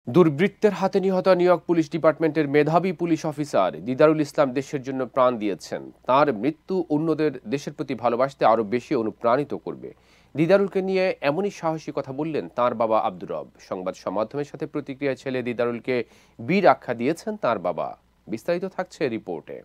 দুর্বৃত্তের হাতে নিহত new York police ডিপার্টমেন্টের মেধাবী পুলিশ অফিসার দিদারুল ইসলাম দেশের জন্য প্রাণ দিয়েছেন। তার মৃত্যু অন্যদের দেশের প্রতি ভালোবাসতে আরও বেশি অনুপ্রাণিত করবে। দিদারুলকে নিয়ে এমনই সাহসী কথা বললেন তার বাবা আব্দুর রব। সংবাদ মাধ্যমের সাথে প্রতিক্রিয়া ছেলে দিদারুলকে বীর আখ্যা দিয়েছেন তার বাবা। বিস্তারিত থাকছে রিপোর্টে।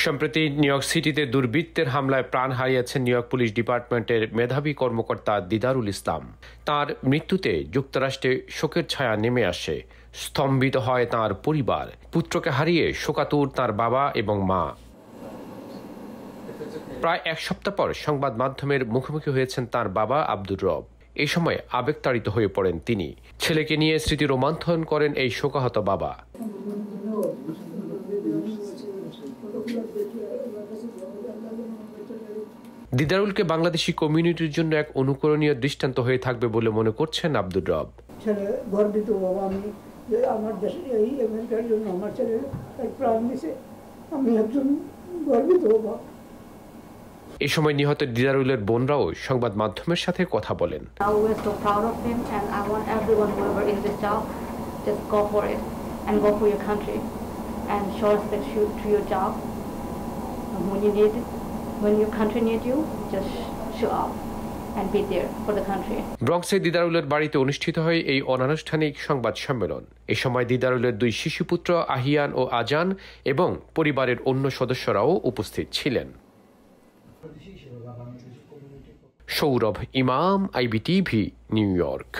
সম্প্রতি নিউ ইয়র্ক সিটিতে দুর্বৃত্তের হামলায় প্রাণ হারিয়েছেন নিউ ইয়র্ক পুলিশ ডিপার্টমেন্টের মেধাবী কর্মকর্তা দিদারুল ইসলাম। তার মৃত্যুতে যুক্তরাষ্ট্রে শোকের ছায়া নেমে আসে। স্তম্ভিত হয় তার পরিবার। পুত্রকে হারিয়ে শোকাতুর তার বাবা এবং মা। প্রায় এক সপ্তাহ পর সংবাদ মাধ্যমের মুখোমুখি হয়েছেন তার বাবা আব্দুর রব। এই সময় আবেগতাড়িত হয়ে পড়েন তিনি। ছেলেকে নিয়ে স্মৃতি রোমন্থন করেন এই শোকাহত বাবা। দিদারুলকে বাংলাদেশি কমিউনিটির জন্য এক অনুকরণীয় দৃষ্টান্ত হয়ে থাকবে বলে মনে করছেন আব্দুর রব। ছেলে গর্বিত বাবা আমি যে আমার দেশে এই আমেরিকার জন্য আমার ছেলে প্রাণ দিয়েছে, আমি একজন গর্বিত বাবা। এই সময় নিহত দিদারুলের বোনরাও সংবাদ মাধ্যমের সাথে কথা বলেন। ব্রঙ্কসে দিদারুলের বাড়িতে অনুষ্ঠিত হয় এই অনানুষ্ঠানিক সংবাদ সম্মেলন। এই সময় দিদারুলের দুই শিশুপুত্র আহিয়ান ও আজান এবং পরিবারের অন্য সদস্যরাও উপস্থিত ছিলেন। সৌরভ ইমাম, IBTV, নিউ ইয়র্ক।